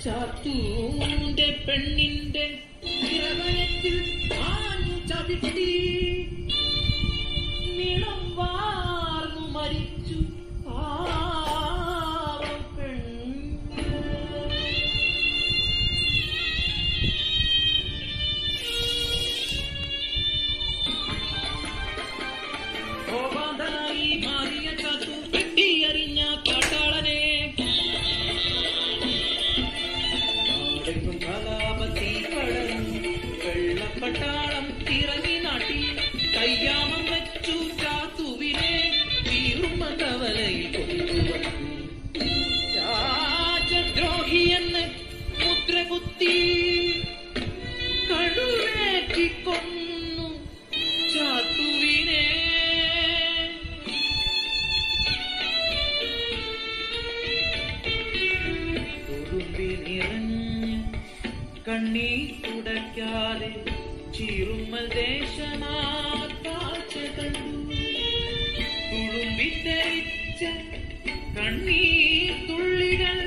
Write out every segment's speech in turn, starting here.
ചാത്തൂന്റെ പെണ്ണിന്റെ നിറവയത്തിൽ ആഞ്ഞു ചവിട്ടി നിളം വാർന്നു മരിച്ചു പാവം പെണ്ണ്. കോപാന്തനായി മാറിയ ചാത്തു വെട്ടിയറിഞ്ഞ കാട്ടാളനെ കലാപത്തി കടന്നു വെള്ളപ്പട്ടാളം ഇറങ്ങി നാട്ടി കയ്യാമം വെച്ചു ചാത്തുവിനെ തീർമ കവലയിൽ കൊണ്ടുവന്നു. രാജദ്രോഹിയെന്ന് മുദ്രകുത്തി കടുവേറ്റിക്കൊന്നു ചാത്തുവിനെ. കണ്ണീർ തുടയ്ക്കാതെ ചീറുമ്മൽ ദേശമാ കാഴ്ച കണ്ടു. തുളുമ്പിത്തെറിച്ച കണ്ണീർ തുള്ളികൾ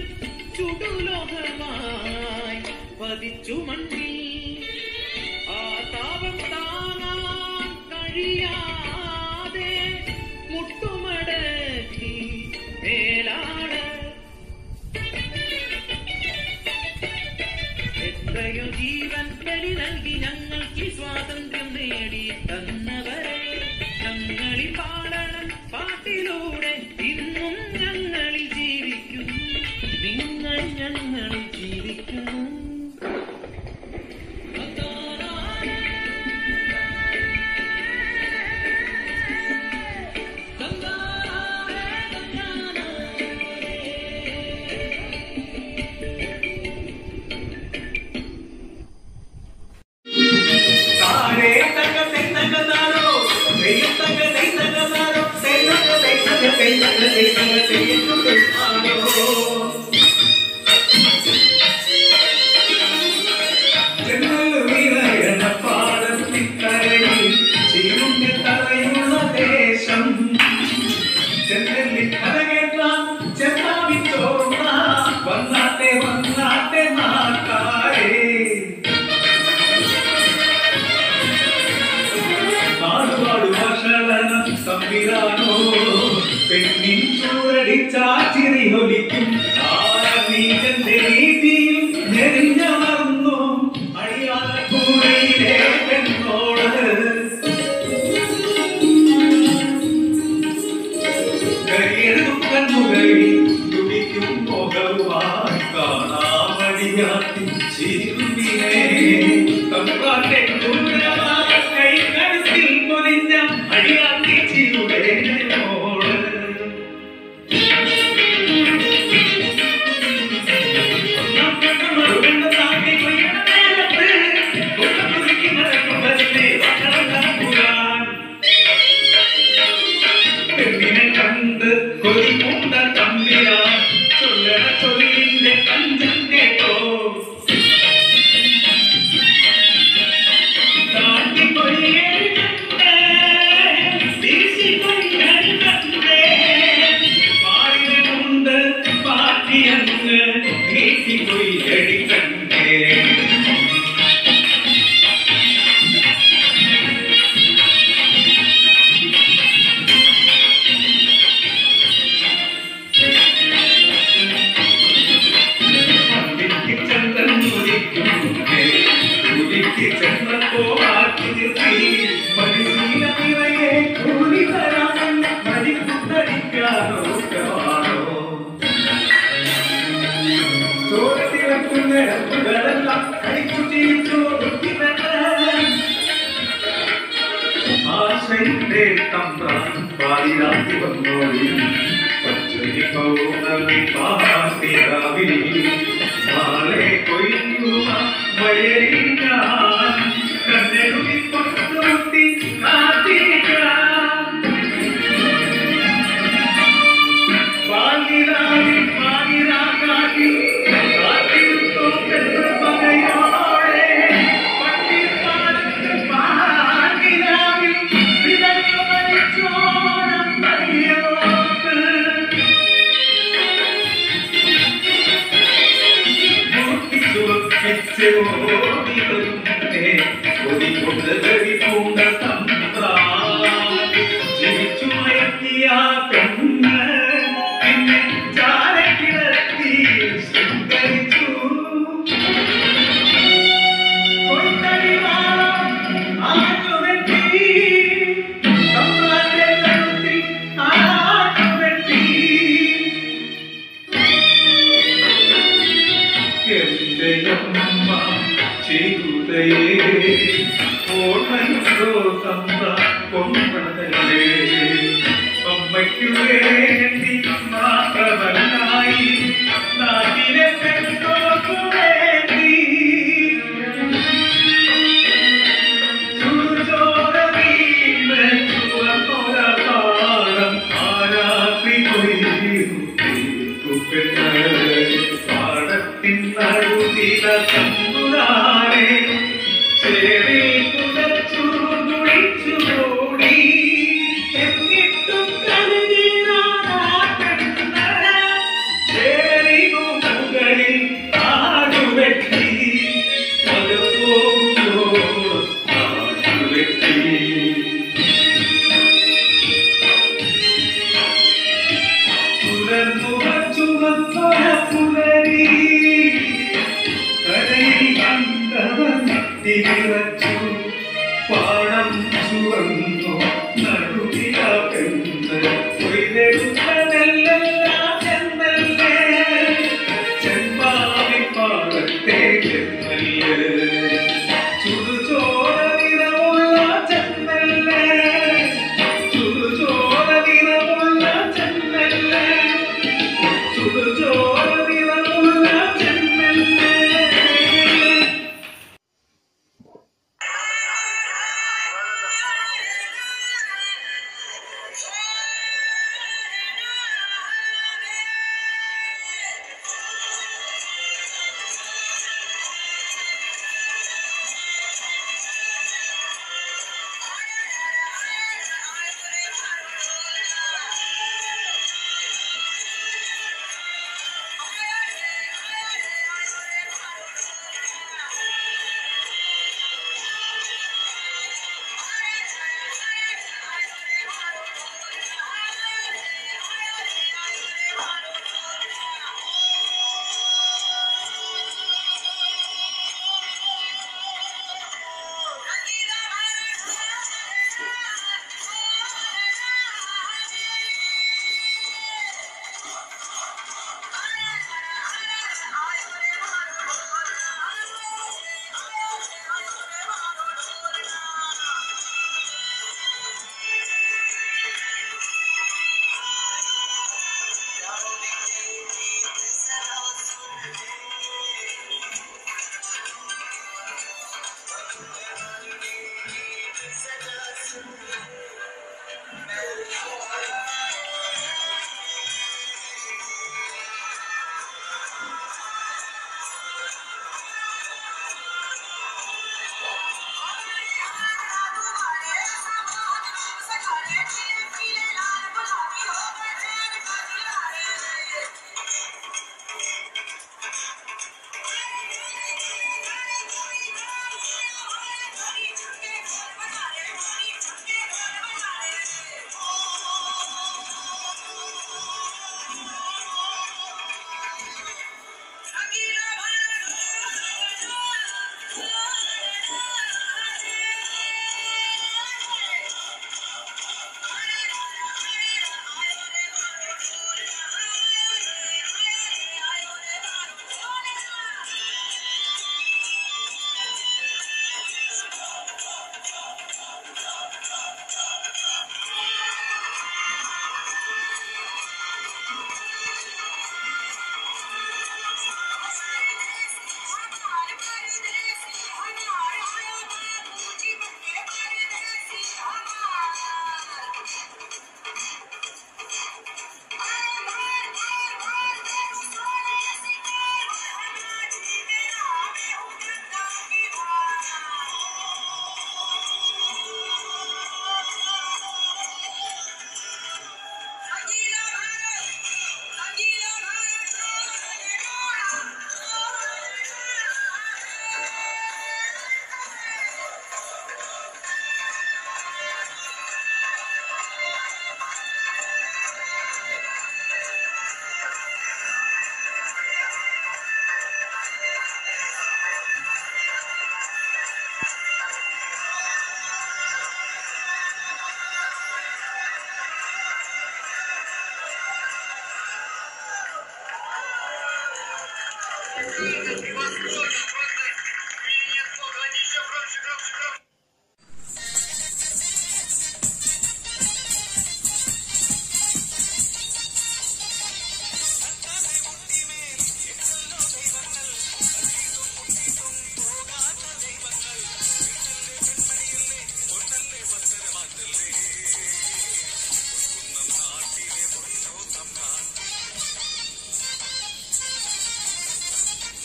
ചുടുലോഹമായി പതിച്ചു മണ്ണിൽ. ആ താപം താങ്ങാൻ കഴിയാതെ മുട്ടുമടക്കി മേലാണ്. എത്രയോ ജീവൻ ബലി നൽകി ഞങ്ങൾക്ക് സ്വാതന്ത്ര്യം നേടി തന്നവരെ ഞങ്ങളിൽ പാടണം പാട്ടിലൂടെ ഇന്നും ഞങ്ങളിൽ ജീവിക്കുന്നു. നിങ്ങൾ ഞങ്ങളിൽ ജീവിക്കുന്നു. പെണ്ണിൻ ചൂടടിച്ച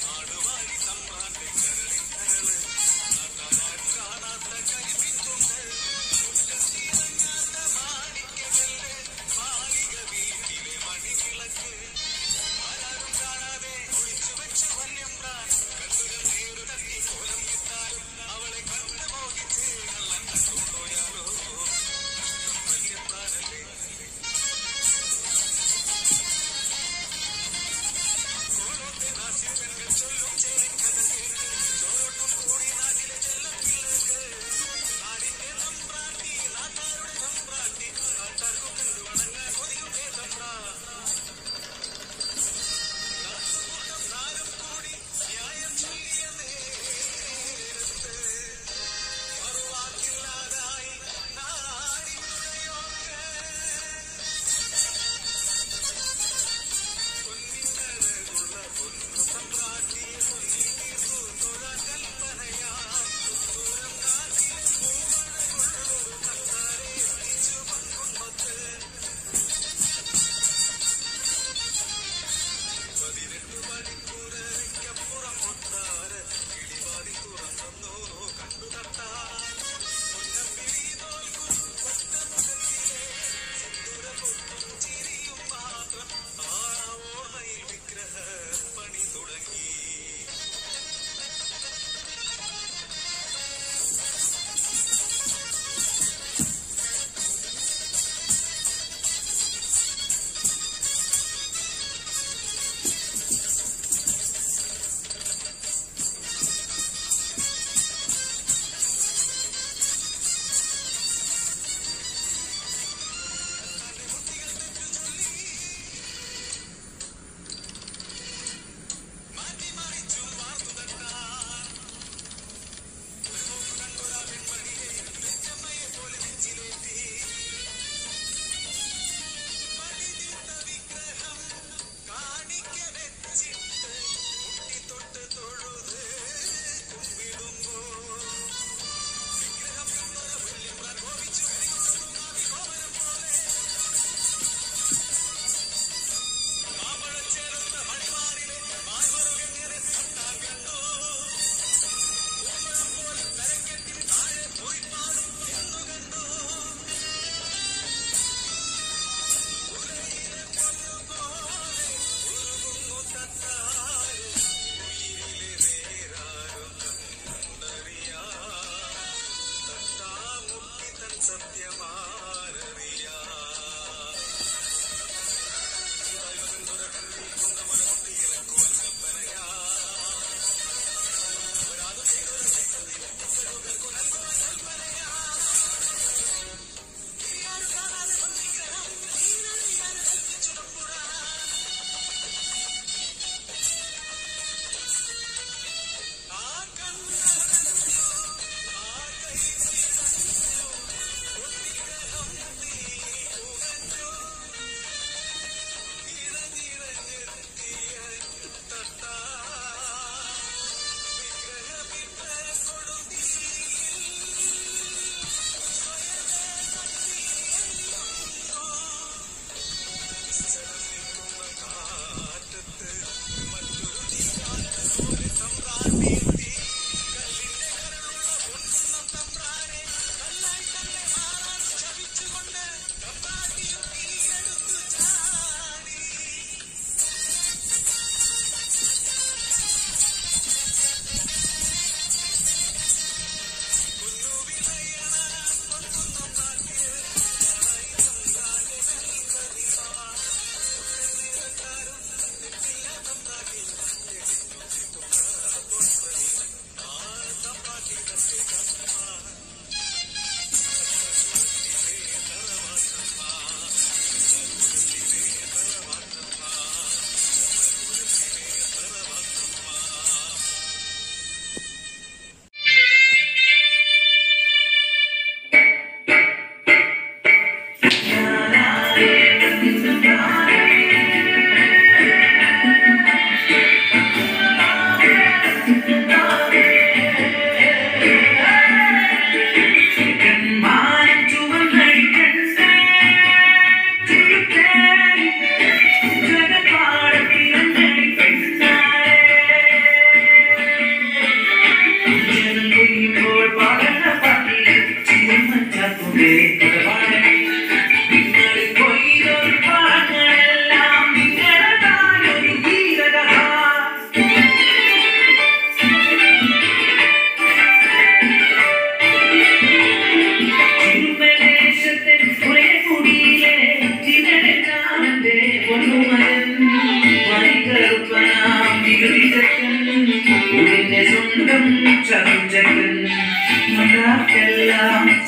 നാടുവാഴി സമ്മാന്റെ കരളിൻ കരള് നാട്ടാരും കാണാത്ത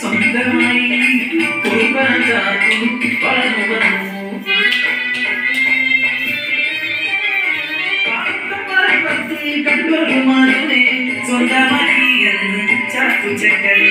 സ്വന്തമായി കണ്ടുമാനെ സ്വന്തമായി എന്ന് ചാത്തുചക്കൽ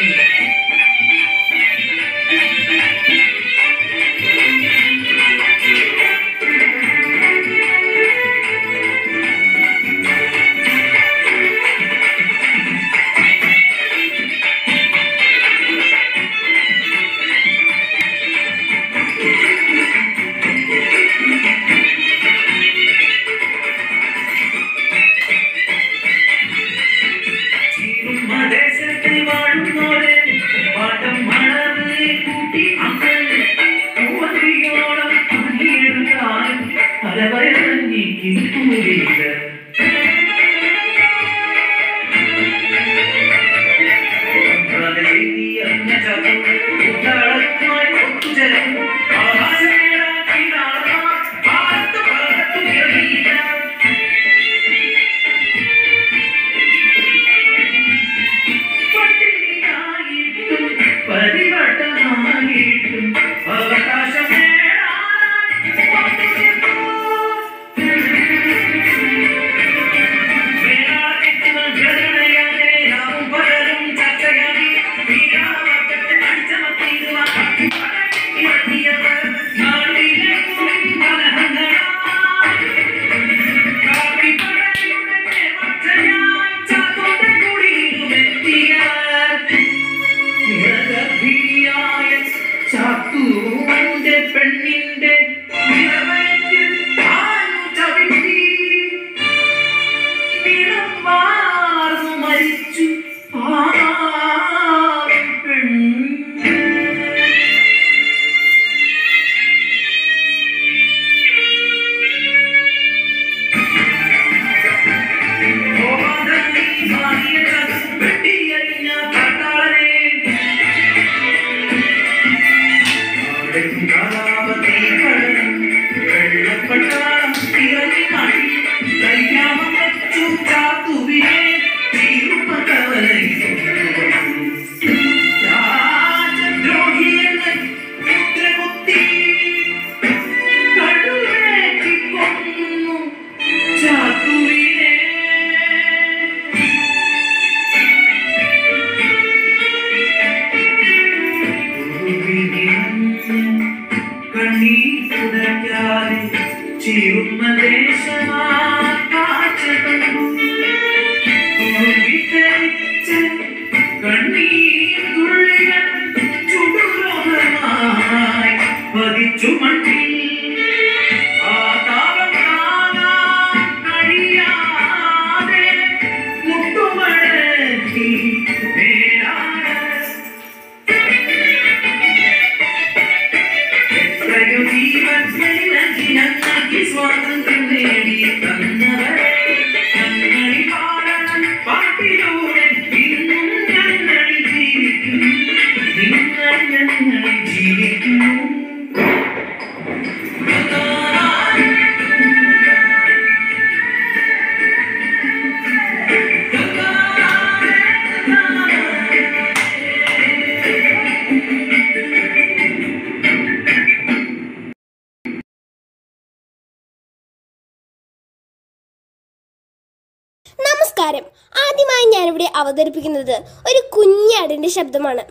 നമസ്കാരം. ആദ്യമായി ഞാനിവിടെ അവതരിപ്പിക്കുന്നത് ഒരു കുഞ്ഞാടിന്റെ ശബ്ദമാണ്.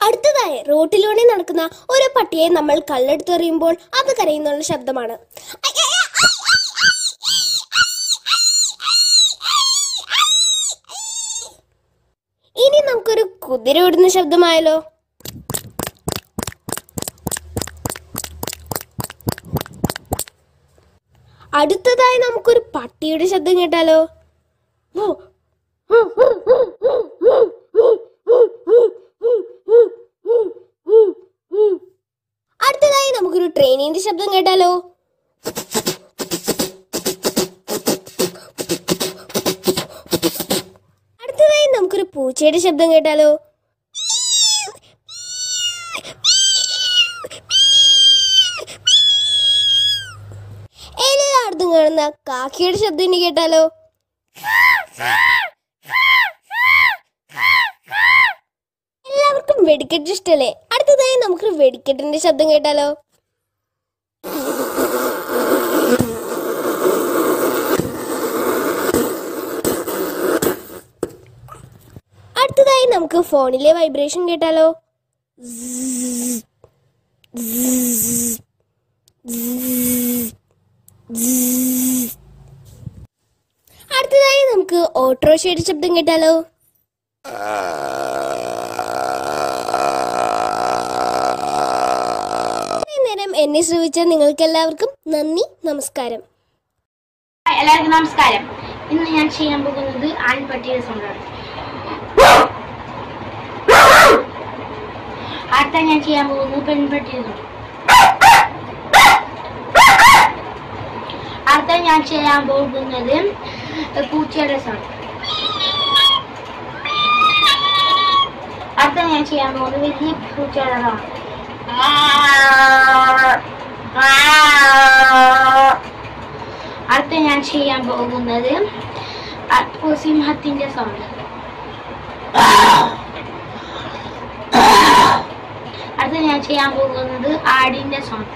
അടുത്തതായി റോട്ടിലൂടെ നടക്കുന്ന ഒരു പട്ടിയെ നമ്മൾ കല്ലെടുത്തെറിയുമ്പോൾ അത് കരയുന്നുള്ള ശബ്ദമാണ്. ഇനി നമുക്കൊരു കുതിര ഓടുന്ന ശബ്ദമായാലോ? അടുത്തതായി നമുക്കൊരു പട്ടിയുടെ ശബ്ദം കേട്ടാലോ? അടുത്തതായി നമുക്കൊരു ട്രെയിനിന്റെ ശബ്ദം കേട്ടാലോ. അടുത്തതായി നമുക്കൊരു പൂച്ചയുടെ ശബ്ദം കേട്ടാലോ. എല്ലായിടത്തും കാണുന്ന കാക്കയുടെ ശബ്ദം ഇനി കേട്ടാലോ. എല്ലാവർക്കും വെടിക്കെട്ട് ഇഷ്ടല്ലേ? അടുത്തതായി നമുക്കൊരു വെടിക്കെട്ടിന്റെ ശബ്ദം കേട്ടാലോ. അടുത്തതായി നമുക്ക് ഫോണിലെ വൈബ്രേഷൻ കേട്ടാലോ. അടുത്തതായി നമുക്ക് ഓട്ടോറിക്ഷയുടെ ശബ്ദം കേട്ടാലോ. നേരം എന്നെ ശ്രമിച്ച നിങ്ങൾക്ക് എല്ലാവർക്കും നന്ദി, നമസ്കാരം. എല്ലാവർക്കും നമസ്കാരം. ഇന്ന് ഞാൻ ചെയ്യാൻ പോകുന്നത് ആൺപട്ടിയുടെ സൗണ്ടാണ്. അടുത്ത ഞാൻ ചെയ്യാൻ പോകുന്നത് പെൺപട്ടിയുടെ സൗണ്ട്. അടുത്ത ഞാൻ ചെയ്യാൻ പോകുന്നത് പൂച്ചയുടെ സൗണ്ട്. അടുത്ത ഞാൻ ചെയ്യാൻ പോകുന്നത് വലിയ പൂച്ചയുടെ സൗണ്ട്. അടുത്ത ഞാൻ ചെയ്യാൻ പോകുന്നത് സിംഹത്തിന്റെ സൗണ്ട്. അടുത്ത ഞാൻ ചെയ്യാൻ പോകുന്നത് ആടിന്റെ സൗണ്ട്.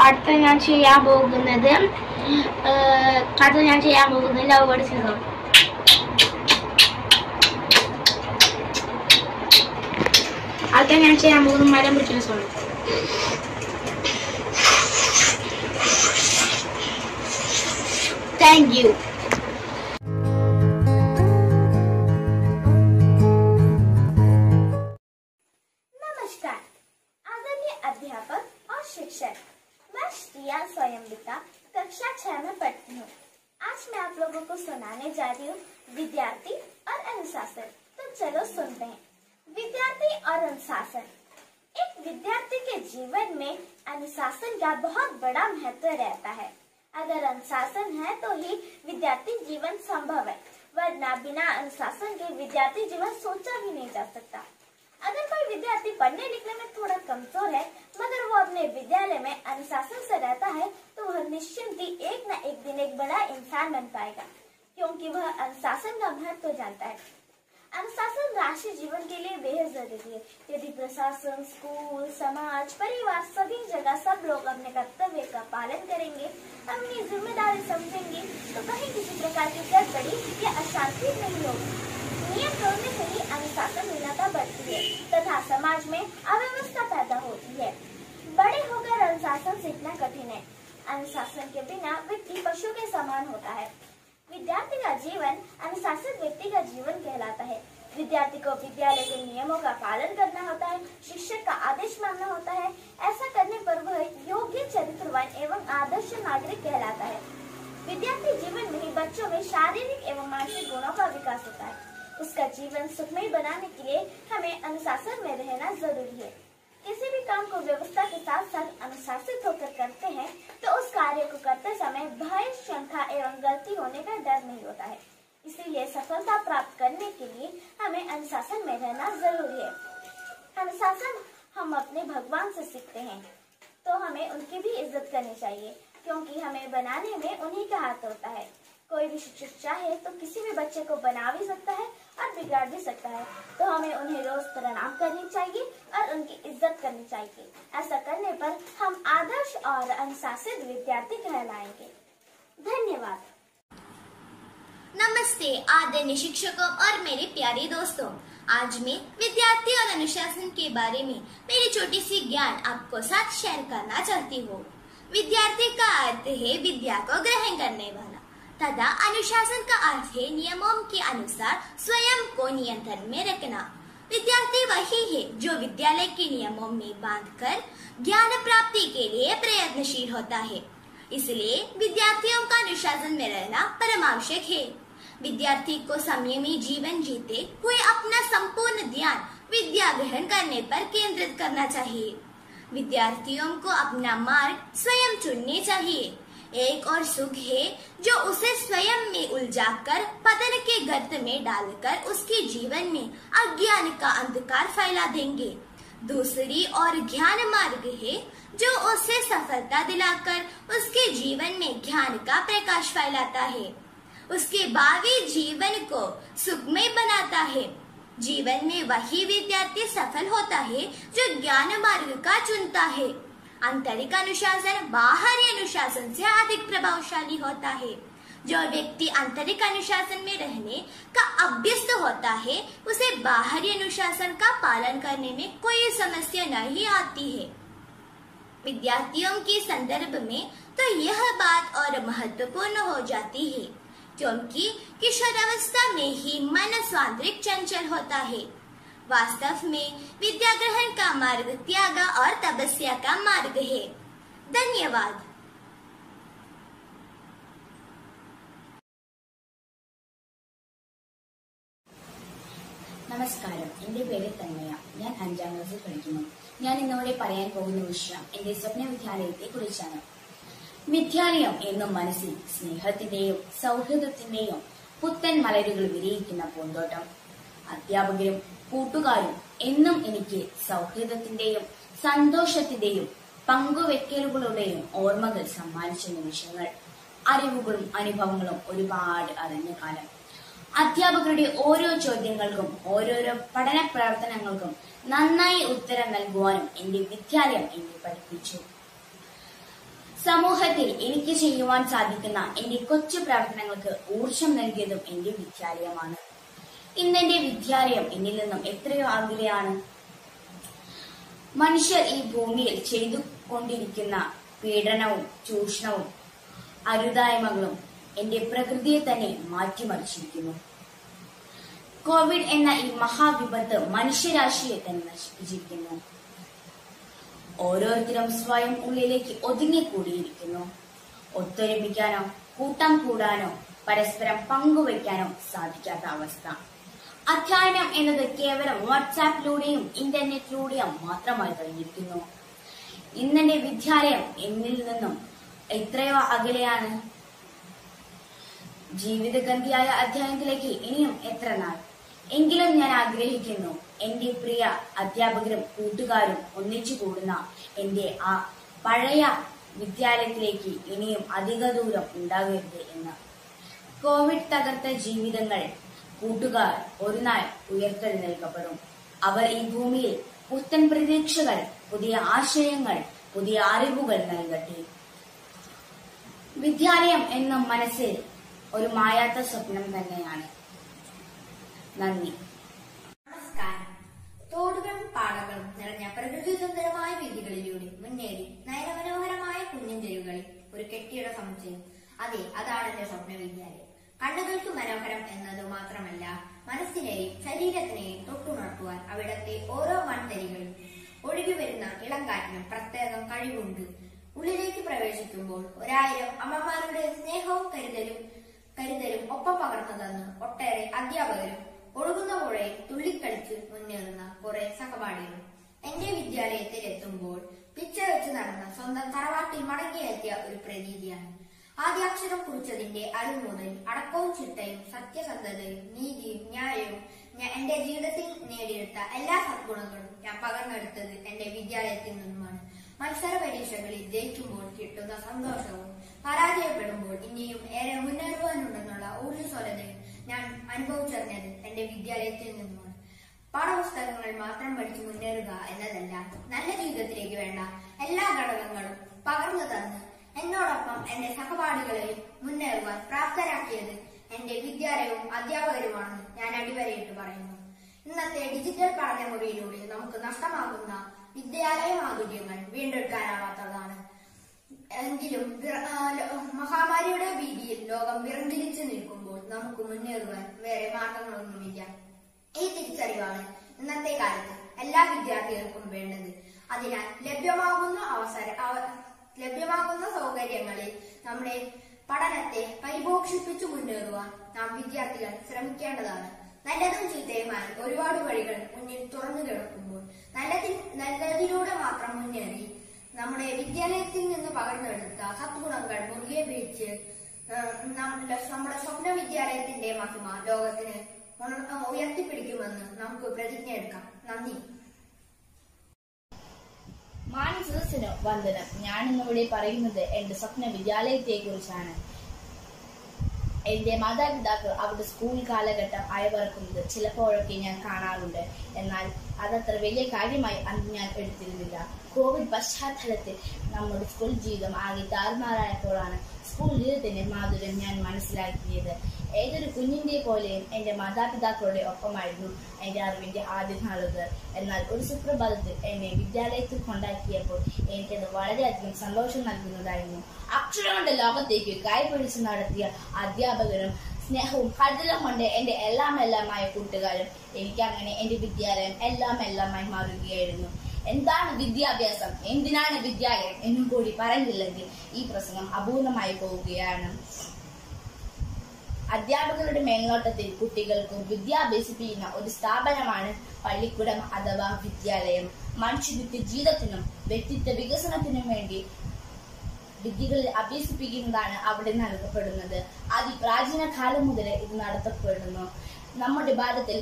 അടുത്ത ഞാൻ ചെയ്യാൻ പോകുന്നത് ലവ് ബേർഡ്സിന്റെ സൗണ്ട്. അടുത്ത ഞാൻ ചെയ്യാൻ പോകുന്നത് മരം പിടിക്കുന്ന സൗണ്ട്. Thank you. नमस्कार आदरणीय अध्यापक और शिक्षक, मैं श्रिया स्वयंविता कक्षा 6 में पढ़ती हूँ। आज मैं आप लोगों को सुनाने जा रही हूँ विद्यार्थी और अनुशासन। तो चलो सुनते हैं। विद्यार्थी और अनुशासन। एक विद्यार्थी के जीवन में अनुशासन का बहुत बड़ा महत्व रहता है। अगर अनुशासन है तो ही विद्यार्थी जीवन संभव है, वरना बिना अनुशासन के विद्यार्थी जीवन सोचा भी नहीं जा सकता। अगर कोई विद्यार्थी पढ़ने लिखने में थोड़ा कमजोर है मगर वो अपने विद्यालय में अनुशासन से रहता है तो वह निश्चिंत ही एक न एक दिन एक बड़ा इंसान बन पाएगा, क्योंकि वह अनुशासन का महत्व जानता है। अनुशासन राष्ट्रीय जीवन के लिए बेहद जरूरी है। यदि प्रशासन, स्कूल, समाज, परिवार सभी जगह सब लोग अपने कर्तव्य का पालन करेंगे, अपनी जिम्मेदारी समझेंगे तो कहीं किसी प्रकार की गड़बड़ी या अशांति नहीं होगी। नियम तोड़ने से ही अनुशासनहीनता बढ़ती है तथा समाज में अव्यवस्था पैदा होती है। बड़े होकर अनुशासन सीखना कठिन है। अनुशासन के बिना व्यक्ति पशु के समान होता है। विद्यार्थी का जीवन अनुशासित व्यक्ति का जीवन कहलाता है। विद्यार्थी को विद्यालय के नियमों का पालन करना होता है, शिक्षक का आदेश मानना होता है। ऐसा करने पर वह योग्य, चरित्रवान एवं आदर्श नागरिक कहलाता है। विद्यार्थी जीवन में ही बच्चों में शारीरिक एवं मानसिक गुणों का विकास होता है। उसका जीवन सुखमय बनाने के लिए हमें अनुशासन में रहना जरूरी है। किसी भी काम को व्यवस्था के साथ साथ अनुशासित होकर करते हैं तो उस कार्य को करते समय भय, शंका एवं गलती होने का डर नहीं होता है। इसीलिए सफलता प्राप्त करने के लिए हमें अनुशासन में रहना जरूरी है। अनुशासन हम अपने भगवान से सीखते हैं तो हमें उनकी भी इज्जत करनी चाहिए, क्योंकि हमें बनाने में उन्हीं का हाथ होता है। कोई भी शिक्षक चाहे तो किसी भी बच्चे को बना भी सकता है और बिगाड़ भी सकता है, तो हमें उन्हें रोज प्रणाम करनी चाहिए और उनकी इज्जत करनी चाहिए। ऐसा करने पर हम आदर्श और अनुशासित विद्यार्थी कहलाएंगे। धन्यवाद। नमस्ते आदरणीय शिक्षकों और मेरे प्यारे दोस्तों, आज मैं विद्यार्थी और अनुशासन के बारे में मेरी छोटी सी ज्ञान आपको साथ शेयर करना चाहती हूँ। विद्यार्थी का अर्थ है विद्या को ग्रहण करने वाला तथा अनुशासन का अर्थ है नियमों के अनुसार स्वयं को नियंत्रण में रखना। विद्यार्थी वही है जो विद्यालय के नियमों में बांधकर ज्ञान प्राप्ति के लिए प्रयत्नशील होता है। इसलिए विद्यार्थियों का अनुशासन में रहना परम आवश्यक है। विद्यार्थी को संयमी जीवन जीते हुए अपना संपूर्ण ध्यान विद्या ग्रहण करने पर केंद्रित करना चाहिए। विद्यार्थियों को अपना मार्ग स्वयं चुनने चाहिए। एक और सुख है जो उसे स्वयं में उलझाकर पतन के गर्त में डालकर उसके जीवन में अज्ञान का अंधकार फैला देंगे। दूसरी और ज्ञान मार्ग है जो उसे सफलता दिलाकर उसके जीवन में ज्ञान का प्रकाश फैलाता है, उसके भावी जीवन को सुखमय बनाता है। जीवन में वही विद्यार्थी सफल होता है जो ज्ञान मार्ग का चुनता है। आंतरिक अनुशासन बाहरी अनुशासन से अधिक प्रभावशाली होता है। जो व्यक्ति आंतरिक अनुशासन में रहने का अभ्यस्त होता है उसे बाहरी अनुशासन का पालन करने में कोई समस्या नहीं आती है। विद्यार्थियों के संदर्भ में तो यह बात और महत्वपूर्ण हो जाती है क्योंकि किशोरावस्था में ही मन स्वांतरिक चंचल होता है। वास्तव में विद्या ग्रहण का मार्ग त्याग और तपस्या का मार्ग है। धन्यवाद। നമസ്കാരം, എന്റെ പേര് തന്മയ. ഞാൻ 5ാം ക്ലാസ്സിൽ പഠിക്കുന്നു. ഞാൻ ഇന്നിവിടെ പറയാൻ പോകുന്ന വിഷയം എന്റെ സ്വപ്ന വിദ്യാലയത്തെ കുറിച്ചാണ്. വിദ്യാലയം എന്നും മനസ്സിൽ സ്നേഹത്തിന്റെയും സൗഹൃദത്തിന്റെയും പുത്തൻ മലരുകൾ വിരിയിക്കുന്ന പൂന്തോട്ടം. അധ്യാപകരും കൂട്ടുകാരും എന്നും എനിക്ക് സൗഹൃദത്തിന്റെയും സന്തോഷത്തിന്റെയും പങ്കുവെക്കലുകളുടെയും ഓർമ്മകൾ സമ്മാനിച്ച നിമിഷങ്ങൾ. അറിവുകളും അനുഭവങ്ങളും ഒരുപാട് അറിഞ്ഞ കാലം. അധ്യാപകരുടെ ഓരോ ചോദ്യങ്ങൾക്കും ഓരോരോ പഠന പ്രവർത്തനങ്ങൾക്കും നന്നായി ഉത്തരം നൽകുവാനും എന്റെ വിദ്യാലയം എന്നെ പഠിപ്പിച്ചു. സമൂഹത്തിൽ എനിക്ക് ചെയ്യുവാൻ സാധിക്കുന്ന എന്റെ കൊച്ചു പ്രവർത്തനങ്ങൾക്ക് ഊർജം നൽകിയതും എന്റെ വിദ്യാലയമാണ്. ഇന്നെന്റെ വിദ്യാലയം എന്നിൽ നിന്നും എത്രയോ അകലെയാണ്. മനുഷ്യർ ഈ ഭൂമിയിൽ ചെയ്തുകൊണ്ടിരിക്കുന്ന പീഡനവും ചൂഷണവും അരുതായ്മകളും എന്റെ പ്രകൃതിയെ തന്നെ മാറ്റിമറിച്ചിരിക്കുന്നു. കോവിഡ് എന്ന ഈ മഹാവിപത്ത് മനുഷ്യരാശിയെ തന്നെ നശിപ്പിച്ചിരിക്കുന്നു. ഓരോരുത്തരും സ്വയം ഉള്ളിലേക്ക് ഒതുങ്ങിക്കൂടിയിരിക്കുന്നു. ഒത്തൊരുമിക്കാനോ കൂട്ടം കൂടാനോ പരസ്പരം പങ്കുവയ്ക്കാനോ സാധിക്കാത്ത അവസ്ഥ. അധ്യയനം എന്നത് കേവലം വാട്സാപ്പിലൂടെയും ഇന്റർനെറ്റിലൂടെയും മാത്രമായി കഴിഞ്ഞിരിക്കുന്നു. ഇന്നെന്റെ വിദ്യാലയം എന്നിൽ നിന്നും എത്രയോ അകലെയാണ്. ജീവിതഗന്ധിയായ അധ്യായത്തിലേക്ക് ഇനിയും എത്ര നാൾ. എങ്കിലും ഞാൻ ആഗ്രഹിക്കുന്നു എന്റെ പ്രിയ അധ്യാപകരും കൂട്ടുകാരും ഒന്നിച്ചു കൂടുന്ന എന്റെ ആ പഴയ വിദ്യാലയത്തിലേക്ക് ഇനിയും അധിക ദൂരം ഉണ്ടാകരുത് എന്ന്. കോവിഡ് തകർത്ത ജീവിതങ്ങൾ കൂട്ടുകാർ ഒരു നാൾ ഉയർത്തെഴുന്നേൽക്കപ്പെടും. അവർ ഈ ഭൂമിയിൽ പുത്തൻ പ്രതീക്ഷകൾ, പുതിയ ആശയങ്ങൾ, പുതിയ അറിവുകൾ നൽകട്ടെ. വിദ്യാലയം എന്നും മനസ്സിൽ ഒരു മായാത്ത സ്വപ്നം തന്നെയാണ്. നന്ദി. നമസ്കാരം. തോടുകളും പാടങ്ങളും നിറഞ്ഞ പ്രകൃതി സുന്ദരമായ വീതികളിലൂടെ മുന്നേറി നയനമനോഹരമായ കുഞ്ഞൻ ചെരുകളിൽ ഒരു കെട്ടിട സമുച്ചയം. അതെ, അതാണ് എന്റെ സ്വപ്ന വിദ്യാലയം. കണ്ണുകൾക്ക് മനോഹരം എന്നത് മാത്രമല്ല, മനസ്സിനെയും ശരീരത്തിനെയും തൊട്ടുണർത്തുവാൻ അവിടത്തെ ഓരോ മൺതരികളും ഒഴുകി വരുന്ന ഇളം കാറ്റിനും പ്രത്യേകം കഴിവുണ്ട്. ഉള്ളിലേക്ക് പ്രവേശിക്കുമ്പോൾ 1000 അമ്മമാരുടെ സ്നേഹവും കരുതലും ഒപ്പം പകർന്നു തന്ന് ഒട്ടേറെ അധ്യാപകരും ഒഴുകുന്ന പുഴയിൽ തുള്ളിക്കളിച്ച് മുന്നേറുന്ന കുറെ സഹപാഠികളും. എന്റെ വിദ്യാലയത്തിൽ എത്തുമ്പോൾ പിച്ച വെച്ച് നടന്ന സ്വന്തം തറവാട്ടിൽ മടങ്ങിയെത്തിയ ഒരു പ്രതീതിയാണ്. ആദ്യാക്ഷരം കുറിച്ചതിന്റെ മുതൽ അടക്കവും ചിട്ടയും സത്യസന്ധതയും നീതിയും ന്യായവും എന്റെ ജീവിതത്തിൽ നേടിയെടുത്ത എല്ലാ സദ്ഗുണങ്ങളും ഞാൻ പകർന്നെടുത്തത് എന്റെ വിദ്യാലയത്തിൽ നിന്നുമാണ്. മത്സര പരീക്ഷകളിൽ ജയിക്കുമ്പോൾ കിട്ടുന്ന സന്തോഷവും പരാജയപ്പെടുമ്പോൾ ഇനിയും ഏറെ മുന്നേറുവാനുണ്ടെന്നുള്ള ഊർജ്ജസ്വലതയും ഞാൻ അനുഭവിച്ചറിഞ്ഞത് എന്റെ വിദ്യാലയത്തിൽ നിന്നുമാണ്. പാഠപുസ്തകങ്ങൾ മാത്രം പഠിച്ചു മുന്നേറുക എന്നതല്ല, നല്ല ജീവിതത്തിലേക്ക് വേണ്ട എല്ലാ ഘടകങ്ങളും പകർന്നു തന്ന് എന്നോടൊപ്പം എന്റെ സഹപാഠികളെയും മുന്നേറുവാൻ പ്രാപ്തരാക്കിയത് എന്റെ വിദ്യാലയവും അധ്യാപകരുമാണെന്ന് ഞാൻ അടിവരയിട്ട് പറയുന്നു. ഇന്നത്തെ ഡിജിറ്റൽ പഠനമുറിയിലൂടെ നമുക്ക് നഷ്ടമാകുന്ന വിദ്യാലയ മാധുര്യങ്ങൾ വീണ്ടെടുക്കാനാവാത്തതാണ്. എങ്കിലും മഹാമാരിയുടെ ഭീതിയിൽ ലോകം വിറങ്ങിലിച്ചു നിൽക്കുമ്പോൾ നമുക്ക് മുന്നേറുവാൻ വേറെ മാർഗങ്ങളൊന്നുമില്ല. ഈ തിരിച്ചറിവാണ് ഇന്നത്തെ കാലത്ത് എല്ലാ വിദ്യാർത്ഥികൾക്കും വേണ്ടത്. അതിനാൽ ലഭ്യമാകുന്ന സൗകര്യങ്ങളിൽ നമ്മുടെ പഠനത്തെ പരിപോഷിപ്പിച്ചു മുന്നേറുവാൻ നാം വിദ്യാർത്ഥികൾ ശ്രമിക്കേണ്ടതാണ്. നല്ലതും ചീത്തയുമായി ഒരുപാട് വഴികൾ മുന്നിൽ തുറന്നു കിടക്കുമ്പോൾ നല്ലതിലൂടെ മാത്രം മുന്നേറി നമ്മുടെ വിദ്യാലയത്തിൽ നിന്ന് പകർന്നെടുത്ത സദ്ഗുണങ്ങൾ മുറുകെ പിടിച്ച് നമ്മുടെ സ്വപ്ന വിദ്യാലയത്തിന്റെ മഹിമ ലോകത്തിന് ഉയർത്തിപ്പിടിക്കുമെന്ന് നമുക്ക് പ്രതിജ്ഞ എടുക്കാം. നന്ദി. മാനസദസ്സിന് വന്ദനം. ഞാനിന്നിവിടെ പറയുന്നത് എന്റെ സ്വപ്ന വിദ്യാലയത്തെ കുറിച്ചാണ്. എന്റെ മാതാപിതാക്കൾ അവരുടെ സ്കൂൾ കാലഘട്ടം അയവറക്കുന്നത് ചിലപ്പോഴൊക്കെ ഞാൻ കാണാറുണ്ട്. എന്നാൽ അതത്ര വലിയ കാര്യമായി അന്ന് ഞാൻ എടുത്തിരുന്നില്ല. കോവിഡ് പശ്ചാത്തലത്തിൽ നമ്മുടെ സ്കൂൾ ജീവിതം ആകെ താറുമാറായപ്പോഴാണ് സ്കൂൾ ജീവിതത്തിന്റെ മാധുര്യം ഞാൻ മനസ്സിലാക്കിയത്. ഏതൊരു കുഞ്ഞിന്റെ പോലെയും എന്റെ മാതാപിതാക്കളുടെ ഒപ്പമായിരുന്നു എന്റെ അറിവിന്റെ ആദ്യ നാളുകൾ. എന്നാൽ ഒരു സുപ്രഭാതത്തിൽ എന്നെ വിദ്യാലയത്തിൽ കൊണ്ടാക്കിയപ്പോൾ എനിക്കത് വളരെയധികം സന്തോഷം നൽകുന്നതായിരുന്നു. അക്ഷരങ്ങളുടെ ലോകത്തേക്ക് കൈപിടിച്ച് നടത്തിയ അധ്യാപകരും സ്നേഹവും കരുതലും കൊണ്ട് എന്റെ എല്ലാമായ കൂട്ടുകാരും എനിക്കങ്ങനെ എന്റെ വിദ്യാലയം എല്ലാമായി മാറുകയായിരുന്നു. എന്താണ് വിദ്യാഭ്യാസം, എന്തിനാണ് വിദ്യാലയം എന്നും കൂടി പറഞ്ഞില്ലെങ്കിൽ ഈ പ്രസംഗം അപൂർണമായി പോവുകയാണ്. അധ്യാപകരുടെ മേൽനോട്ടത്തിൽ കുട്ടികൾക്കും വിദ്യാഭ്യസിപ്പിക്കുന്ന ഒരു സ്ഥാപനമാണ് പള്ളിക്കൂടം അഥവാ വിദ്യാലയം. മനുഷ്യ ജീവിതത്തിനും വ്യക്തിത്വ വികസനത്തിനും വേണ്ടി വിദ്യകളിൽ അഭ്യസിപ്പിക്കുന്നതാണ് അവിടെ നൽകപ്പെടുന്നത്. അതിപ്രാചീന കാലം മുതൽ ഇത് നടത്തപ്പെടുന്നു. നമ്മുടെ ഭാരതത്തിൽ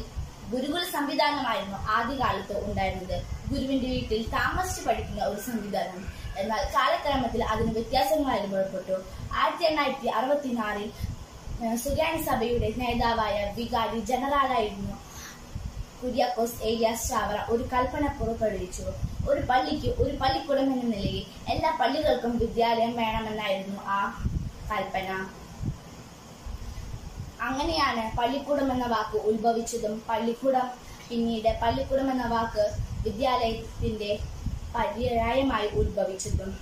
ഗുരുകുല സംവിധാനമായിരുന്നു ആദ്യകാലത്ത് ഉണ്ടായിരുന്നത്. ഗുരുവിന്റെ വീട്ടിൽ താമസിച്ച് പഠിക്കുന്ന ഒരു സംവിധാനം. എന്നാൽ കാലക്രമത്തിൽ അതിന് വ്യത്യാസങ്ങൾ അനുഭവപ്പെട്ടു. 1964 സുറിയാനി സഭയുടെ നേതാവായ വികാരി ജനറലായിരുന്നു കുര്യാക്കോസ് ഏലിയാസ് ചാവറ ഒരു കൽപ്പന പുറപ്പെടുവിച്ചു. ഒരു പള്ളിക്ക് ഒരു പള്ളിക്കൂടം എന്ന നിലയിൽ എല്ലാ പള്ളികൾക്കും വിദ്യാലയം വേണമെന്നായിരുന്നു ആ കൽപ്പന. അങ്ങനെയാണ് പള്ളിക്കൂടം എന്ന വാക്ക് ഉത്ഭവിച്ചതും പിന്നീട് പള്ളിക്കൂടം എന്ന വാക്ക് വിദ്യാലയത്തിന്റെ പര്യായമായി ഉത്ഭവിച്ചതും.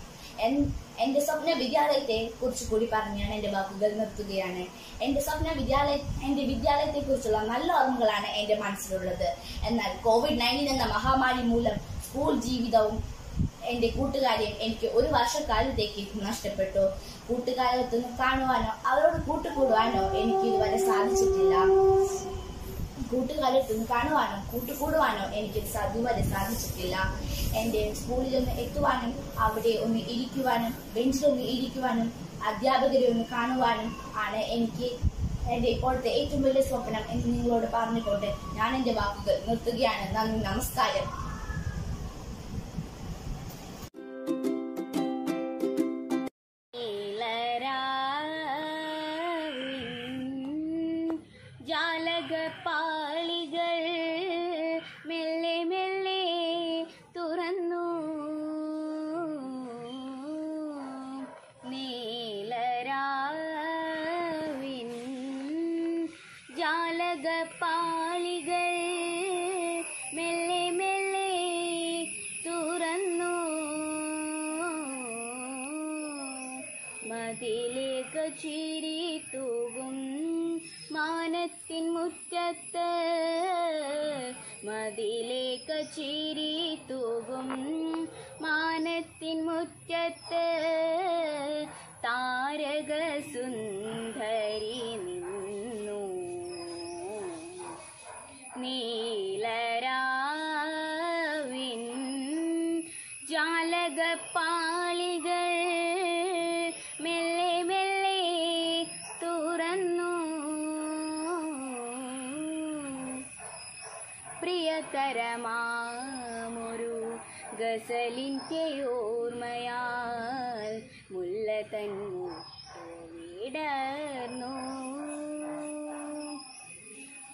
എന്റെ സ്വപ്ന വിദ്യാലയത്തെ കുറിച്ച് കൂടി പറഞ്ഞ് ഞാൻ എന്റെ വാക്കുകൾ നിർത്തുകയാണ്. എന്റെ വിദ്യാലയത്തെ കുറിച്ചുള്ള നല്ല ഓർമ്മകളാണ് എന്റെ മനസ്സിലുള്ളത്. എന്നാൽ COVID-19 എന്ന മഹാമാരി മൂലം സ്കൂൾ ജീവിതവും എന്റെ കൂട്ടുകാരെയും എനിക്ക് ഒരു വർഷക്കാലത്തേക്ക് നഷ്ടപ്പെട്ടു. കൂട്ടുകാരൊത്തൊന്ന് കാണുവാനോ അവരോട് കൂട്ടുകൂടുവാനോ എനിക്ക് ഇതുവരെ സാധിച്ചിട്ടില്ല. കൂട്ടുകാരൊത്തൊന്ന് കാണുവാനോ കൂട്ടുകൂടുവാനോ എനിക്ക് ഇതുവരെ സാധിച്ചിട്ടില്ല. എന്റെ സ്കൂളിലൊന്ന് എത്തുവാനും അവിടെ ഒന്ന് ഇരിക്കുവാനും ബെഞ്ചിലൊന്ന് ഇരിക്കുവാനും അധ്യാപകരെ ഒന്ന് കാണുവാനും ആണ് എനിക്ക് എന്റെ ഇപ്പോഴത്തെ ഏറ്റവും വലിയ സ്വപ്നം എന്ന് നിങ്ങളോട് പറഞ്ഞുകൊണ്ട് ഞാൻ എന്റെ വാക്കുകൾ നിർത്തുകയാണ്. നന്ദി, നമസ്കാരം. ജാലകപ്പാളികൾ മെല്ലെ മെല്ലെ തുറന്നു. നീലരാവിൻ ജാലകപ്പാളികൾ മെല്ലെ മെല്ലെ തുറന്നു. മതിലേക്ക് ചിരി തൂകും മാനത്തിൻ മുറ്റത്ത്, മതിലേക്ക് ചിരി തൂകും മാനത്തിൻ മുറ്റത്ത്, താരക സുന്ദരി നിന്നു. നീലരാവിൻ ജാലകപ്പാളികൾ മെല്ലെ മെല്ലെ തുറന്നു. പ്രിയതരമാമൊരു ഗസലിന്റെ ഓർമ്മയാൽ മുല്ല തൻ വിടർന്നു.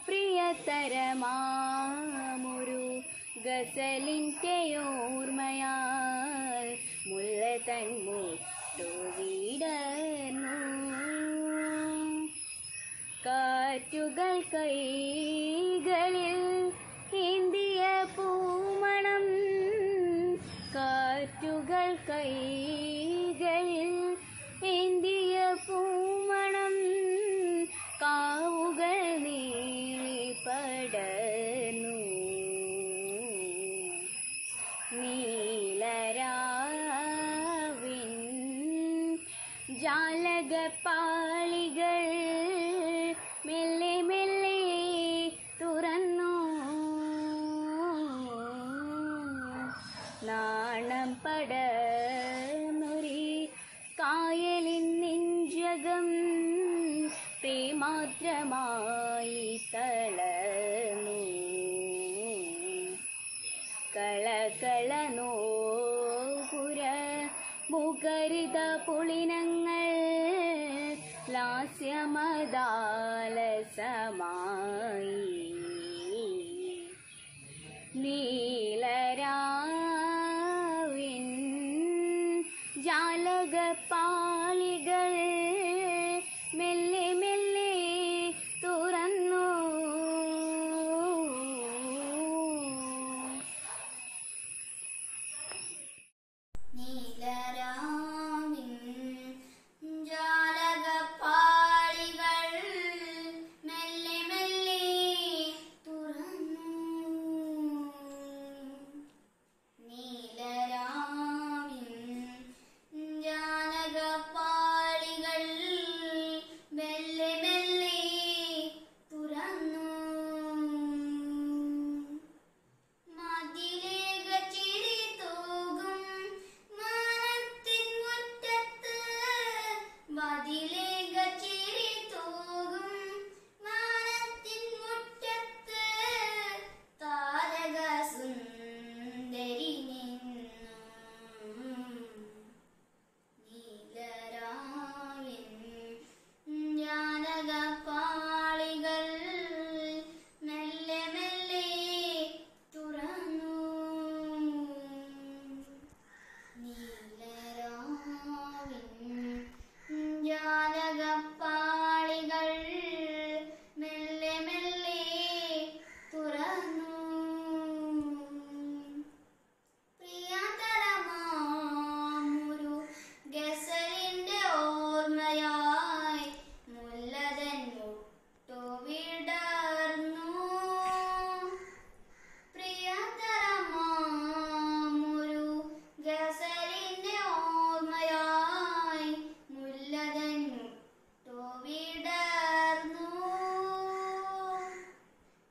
പ്രിയതരമാമൊരു ഗസലിന്റെ ഓർമ്മയാൽ മുല്ല തൻ വിടർന്നു. കാറ്റുകൾ കൈകളിൽ ഏന്തിയ പൂമണം, കാറ്റുകൾ കൈകളിൽ ഏന്തിയ പൂമണം, കാവുകൾ നീ പടർന്നു. ജാലകപ്പാളികൾ മെല്ലെ മെല്ലെ തുറന്നു. നാണം പടർന്നൊരി കായലിൻ നെഞ്ചകം പ്രേമാദ്രമായി തളർന്നു. കളകളനോപുര മുഖരിത പുളിനങ്ങൾ ലാസ്യമദാലസമായി. നീലരാവിൻ ജാലകപ്പാളികൾ മെല്ലെ മെല്ലെ തുറന്നു. നീലരാവിൻ ജാലകപ്പാളികൾ മെല്ലെ മെല്ലെ തുറന്നു. നീലരാവിൻ ജാലകപ്പാളികൾ മെല്ലെ മെല്ലെ തുറന്നു. മതിലേക ചിരി തൂകും മാനത്തിൻ മുറ്റത്ത്. മതിലേക ചിരി തൂകും മാനത്തിൻ മുറ്റത്ത്. താരക സുന്ദരി നിന്നു. നീലരാവിൻ ജാലകപ്പാളികൾ മെല്ലെ മെല്ലെ തുറന്നു. നീലരാവിൻ ജാലകപ്പാളികൾ മെല്ലെ മെല്ലെ തുറന്നു. പ്രിയതരമാമൊരു ഗസലിന്റെ ഓർമ്മയായി മുല്ലതൻ മുട്ടു വിടർന്നു. പ്രിയതരമാമൊരു ഗസലിന്റെ ഓർമ്മയായി മുല്ലതൻ മുട്ടു വിടർന്നു.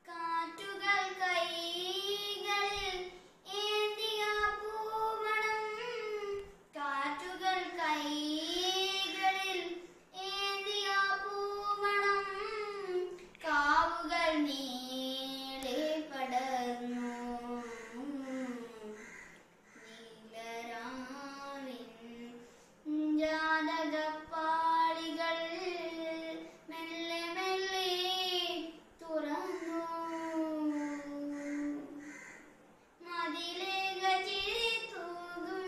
കാറ്റുകൾ കൈകളിൽ ഏന്തിയ പൂമണം. കാറ്റുകൾ കൈകളിൽ ഏന്തിയ പൂമണം. കാവുകൾ നീളെ പടർന്നു. നീലരാവിൻ ജാലകപ്പാളികൾ മെല്ലെ മെല്ലെ തുറന്നു. മതിലേക ചിരി തൂകും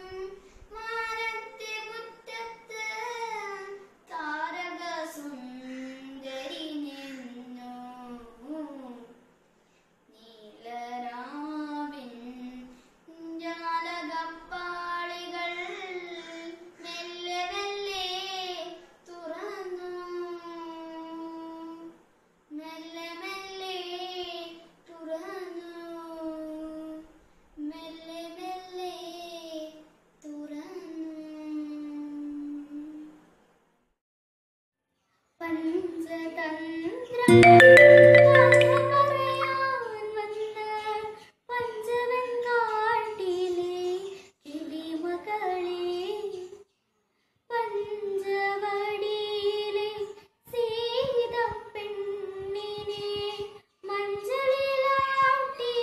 മാനത്തെ മുറ്റത്ത്. താരക സുന്ദരി നിന്നു. നീലരാവിൻ ജാലകപ്പാളികൾ മെല്ലെ മെല്ലെ തുറന്നു. മെല്ലെ മെല്ലെ തുറന്നു. മെല്ലെ മെല്ലെ തുറന്നു. പഞ്ചതന്ത്രം കഥ പറയാൻ വന്ന പഞ്ചവെങ്ങാട്ടിലെ കിളിമകളെ. പഞ്ചവടിയിലെ സീതപ്പെണ്ണിനെ മഞ്ചലിലാട്ടി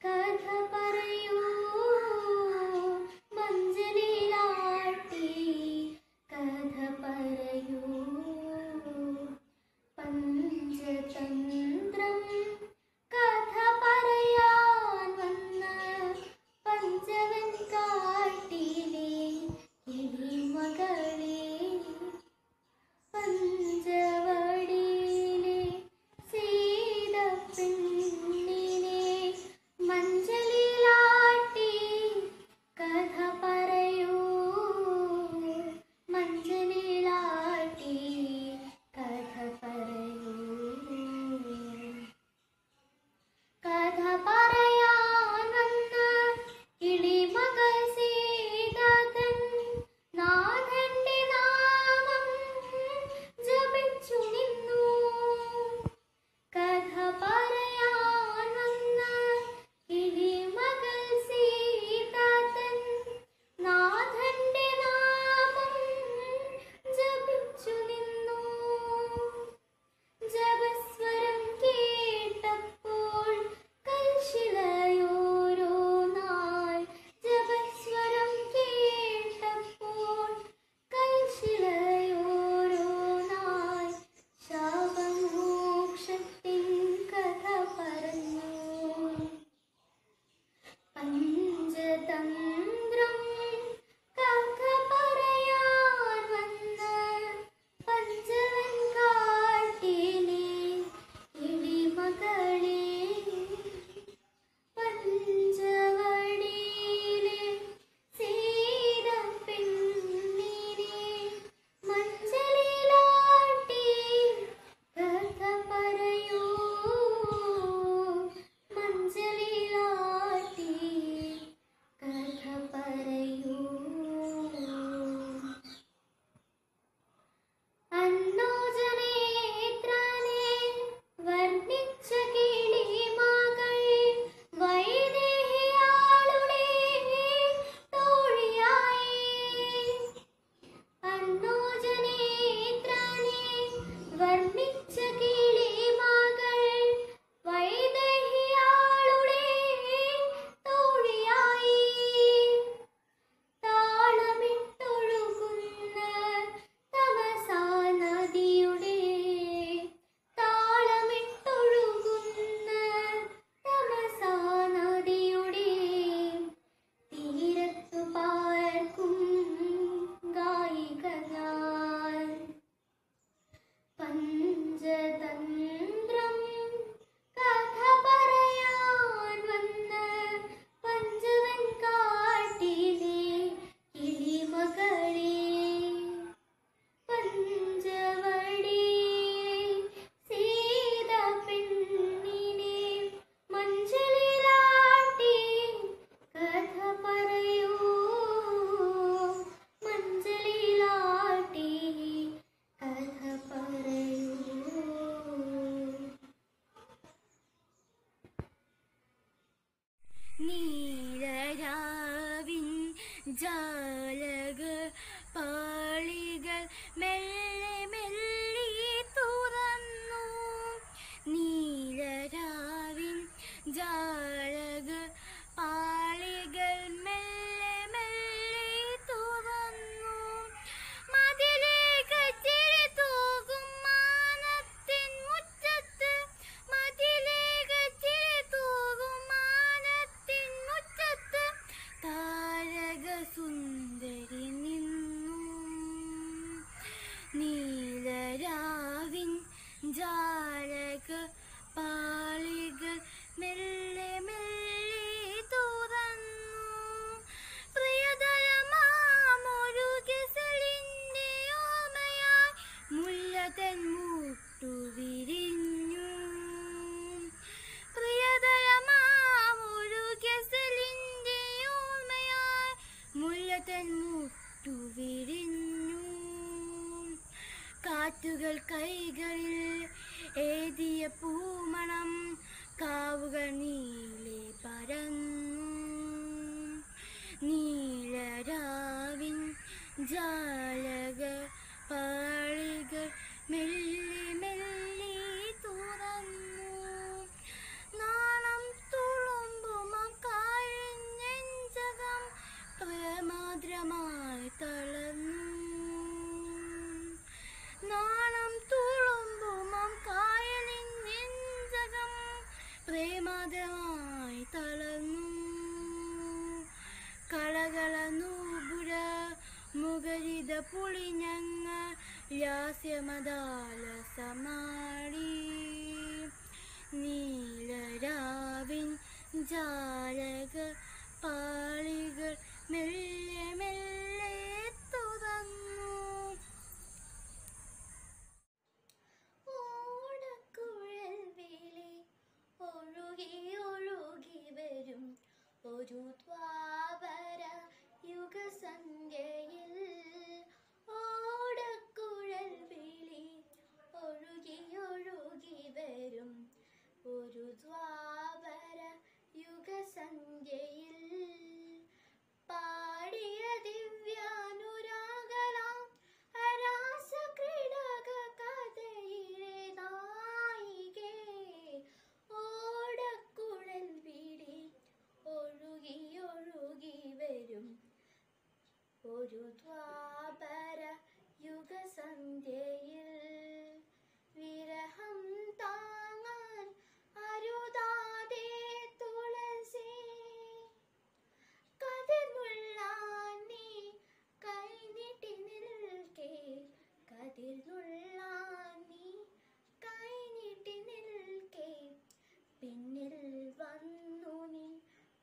കഥ പറയൂ. മഞ്ചലിലാട്ടി കഥ പറയൂ. പഞ്ച ജാലക പാളികൾ മെല്ലെ മെല്ലെ തുറന്നു നീലരാവിൻ ജാലക പാളികൾ മെല്ലെ മെല്ലെ തുറന്നു മതിലേക്ക് ചിരിതൂകും മാനത്തിൻ മുറ്റത്ത് മതിലേക്ക് ചിരിതൂകും മാനത്തിൻ മുറ്റത്ത് താരക സുന്ദരി നിന്നു നീലരാവിൻ ജാലക പാളികൾ മെല്ലെ മെല്ലെ തുറന്നു പ്രിയതരമാമൊരു ഗസലിന്റെ ഓർമ്മയായി മുല്ലതൻ മുട്ടു വിരിഞ്ഞു പ്രിയതരമാമൊരു ഗസലിന്റെ ഓർമ്മയായി മുല്ലതൻ മുട്ടു വിരിഞ്ഞു കാറ്റുകൾ കൈകളിൽ ഏതിയ പൂമണം കാവുകൾ നീലെ പരന്നു നീലരാവിൻ ജാലക പാളികൾ മെല്ലെ മെല്ലെ തുറന്നു നാണം തുളുമ്പും കായഞ്ഞെഞ്ചകം പ്രമാദ്രമായി തളർന്നു നാണം തുളുമ്പും കായലിഞ്ഞെഞ്ചകം പ്രേമാദമായി തളർന്നു കളകള നൂപുര മുഖരിത പുളിഞ്ഞങ്ങ ലാസ്യമദാല സമാടി നീലരാവിൻ ജാലക പാളികൾ മെല്ലെ മെല്ലെ തുറന്നു ഓടക്കുഴൽ വേലി ഒഴുകി ഒഴുകി വരും ഒരു ദ്വാപര യുഗസന്ധ്യയിൽ ഓടക്കുഴൽ വേലി ഒഴുകി ഒഴുകി വരും ഒരു ദ്വാപര യുഗസന്ധ്യയിൽ പാടിയ ദിവ്യാനുരാഗലാം രാസക്രീഡക കഥയിലെ നായികേ ഓടക്കുഴൽ വീടി ഒഴുകി ഒഴുകി വരും ഒരു ദ്വാപര യുഗസന്ധ്യയിൽ വിരഹം താങ്ങാൻ അരുതാതെ തുളസി കതിർന്നുള്ളാൻ നീ കൈനീട്ടി നിൽക്കേ കതിർന്നുള്ളാൻ നീ കൈനീട്ടി നിൽക്കേ പിന്നിൽ വന്നു നീ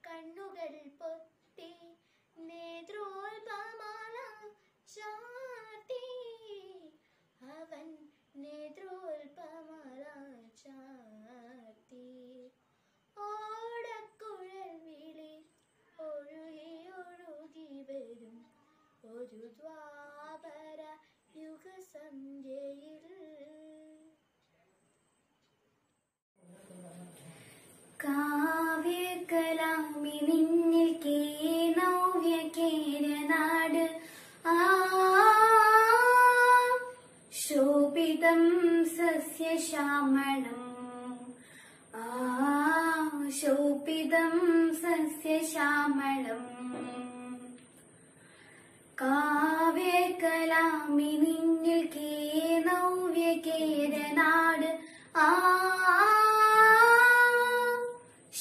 കണ്ണുകൾ പൊത്തി നേത്രോൽപമാല ചാർത്തി അവൻ നേത്രോൽപമാല ചാർത്തി ഓടക്കുഴൽ വിളി ഒഴുകി ഒഴുകി വരും ഒരു ദ്വാപര യുഗസന്ധ്യയിൽ കാവ്യകലാമി നിന്നിൽ കേനവ്യ കേരനാട് ശോഭിതം സസ്യശ്യാമളം ശോഭിതം സസ്യശ്യാമളം കാവ്യകലാമി നിന്നിൽ കേനവ്യ കേരനാട്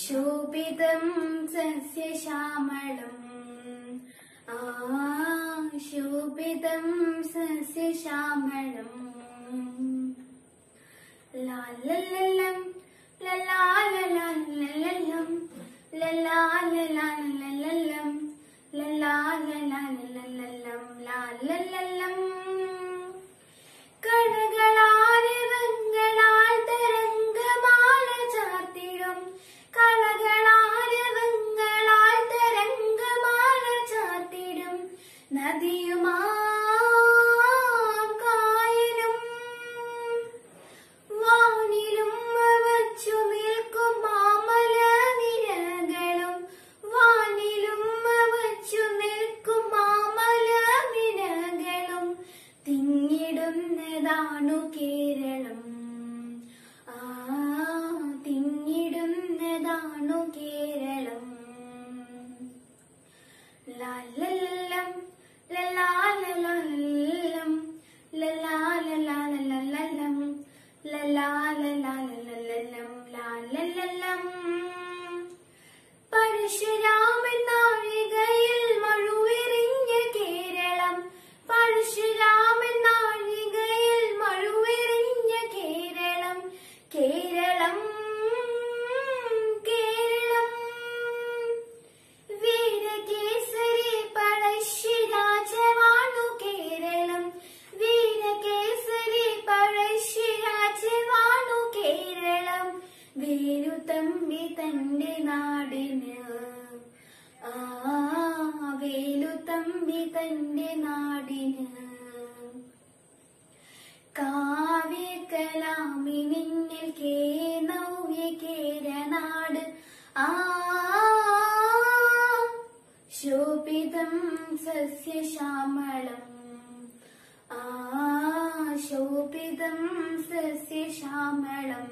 ശോഭിതം സസ്യശ്യാമളം ശോഭിതം സസ്യശ്യാമളം ലാലലലം ലലാലലലലം ലലാലലലലം ലലാലലലലം ലാലലലം കടകളാരവങ്ങളാൽ തരംഗമാല ചാർത്തിടും കളകളാരവങ്ങളാൽ തരംഗമാല ചാർത്തിടും നദിയുമാ കായലും വാനിലും വച്ചു നിൽക്കും മാമല നിരകളും വാനിലും വച്ചു നിൽക്കും ലല്ലല്ലം ലല്ലാ ലല്ലാ ലല്ലം ലല്ലാ ലല്ലാ ലല്ലല്ലം ലല്ലാ ലല്ലാ ലല്ലല്ലം ലാ ലല്ലല്ലം. പരശുരാമൻ നാഴികയിൽ മഴുവെറിഞ്ഞ കേരളം, പരശുരാമൻ നാഴികയിൽ മഴുവെറിഞ്ഞ കേരളം, കേരളം കേരളം. വീരകേസരി പഴശ്ശിരാജവാണു കേരളം, വീരകേസരി പഴശ്ശിരാജവാണു കേരളം. വേലുത്തമ്പി തന്റെ നാടിന്, വേലുത്തമ്പി തന്റെ നാടിന്. കാവ്യകലാമിനിന്നിൽ നവ്യ കേരനാട്, ശോഭിതം സസ്യശ്യാമളം, ശോഭിതം സസ്യശ്യാമളം.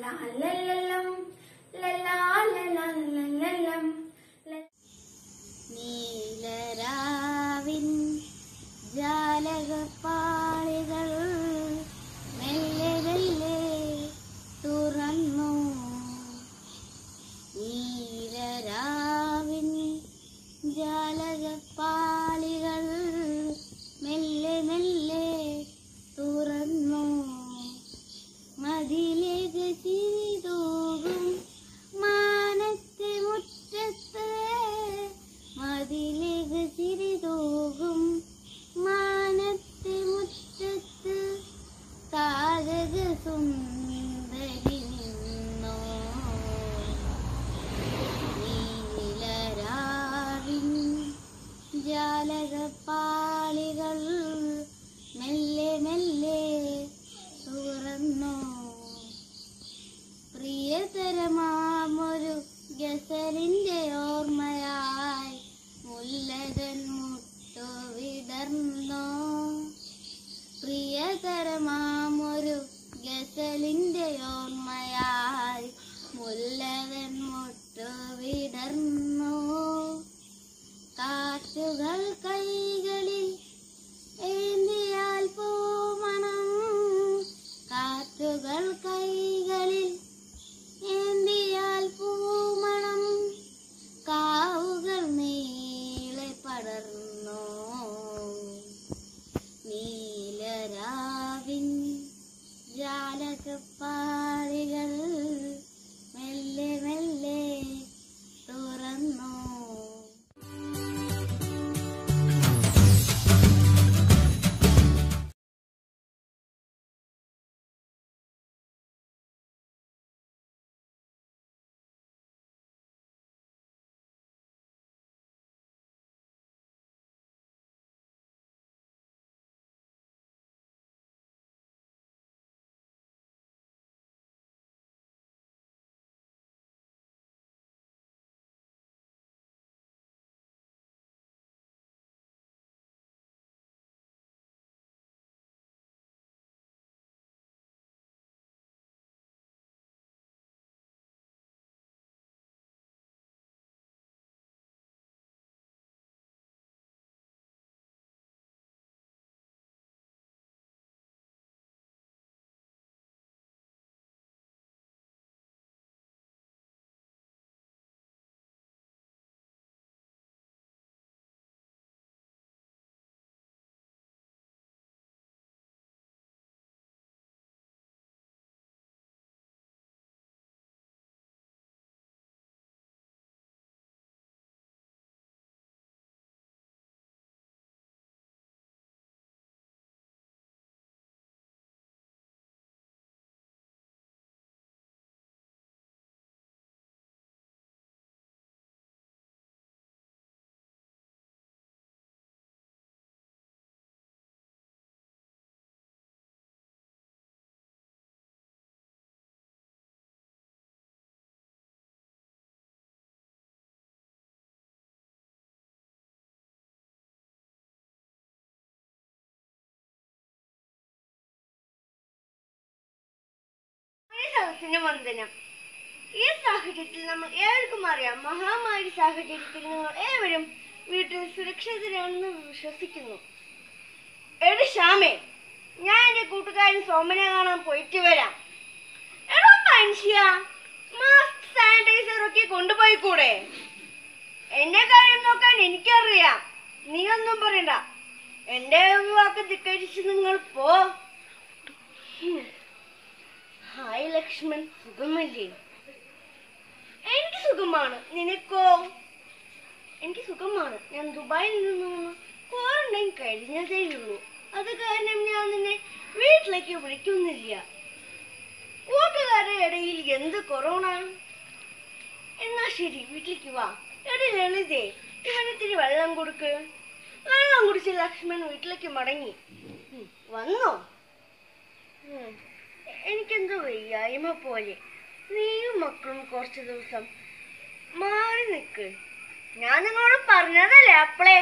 ലാലല്ലം ലല്ലാലല്ലല്ലല്ലം. നീലരാവിൻ ജാലകപ്പാളികൾ മെല്ലെ മെല്ലെ തുറന്നു, നീലരാവിൻ ജാലകപ്പാളികൾ മെല്ലെ മെല്ലെ തുറന്നു. മതിലേക്ക് ചിരിതൂകും മാനത്തെ മുറ്റത്ത്, മതിലേക്ക് ചിരിതൂകും മാനത്തെ മുറ്റത്ത്, താരക സുന്ദരി നിന്നോ. നീലരാവിൻ ജാലകപ്പാളികൾ മെല്ലെ മെല്ലെ തുറന്നു. പ്രിയതരമാമൊരു ഗസലിന്റെ ഓർമ്മയായി മുല്ലകൻ മുട്ടു വിടർന്നോ. പ്രിയതരമാമൊരു ഗസലിന്റെ ഓർമ്മയായി മുല്ലകൻ മുട്ടു വിടർന്നോ. കാറ്റുകൾ കൈകളിൽ ഏന്തിയാൽ പൂമണം, കാറ്റുകൾ കൈകളിൽ ഏന്തിയാൽ പൂമണം. കാവുകൾ നീളെ പടർന്നോ. നീലരാവിൻ ജാലകപ്പാളികൾ മെല്ലെ മെല്ലെ തുറന്നു. സദസ്സിന് വന്ദനം. ഈ സാഹചര്യത്തിൽ നമ്മൾ ഏവർക്കും അറിയാം, മഹാമാരി സാഹചര്യത്തിൽ നിങ്ങൾ ഏവരും വീട്ടിൽ സുരക്ഷിതരാണെന്ന് വിശ്വസിക്കുന്നു. എടി ശ്യാമേ, ഞാൻ എന്റെ കൂട്ടുകാരൻ സോമനെ കാണാൻ പോയിട്ട് വരാം. എടോ മനുഷ്യ, മാസ്ക് സാനിറ്റൈസർ ഒക്കെ കൊണ്ടുപോയിക്കൂടെ? എന്റെ കാര്യം നോക്കാൻ എനിക്കറിയാം, നീ ഒന്നും പറയണ്ട. എന്റെ വാക്ക് ധിക്കരിച്ച് നിങ്ങൾ പോ. ഹായ് ലക്ഷ്മൺ, സുഖമല്ലേ? എനിക്ക് സുഖമാണ്. നിനക്കോ? എനിക്ക് സുഖമാണ്. ഞാൻ ദുബായിൽ നിന്ന് ക്വാറന്റൈൻ കഴിഞ്ഞതേയുള്ളൂ. അത് കാരണം ഞാൻ നിന്നെ വീട്ടിലേക്ക് വിളിക്കുന്നില്ല. കൂട്ടുകാരുടെ ഇടയിൽ എന്ത് കൊറോണ? എന്നാ ശരി, വീട്ടിലേക്ക് വാ. എടി ലളിതേ, ഇവനത്തിരി വെള്ളം കൊടുക്ക്. വെള്ളം കുടിച്ച് ലക്ഷ്മൺ വീട്ടിലേക്ക് മടങ്ങി. വന്നോ? എനിക്കെന്തോ വയ്യായ്മ പോലെ. നീയും മക്കളും കുറച്ച് ദിവസം മാറി നിൽക്ക്. ഞാൻ നിങ്ങളോട് പറഞ്ഞതല്ലേ അപ്പളേ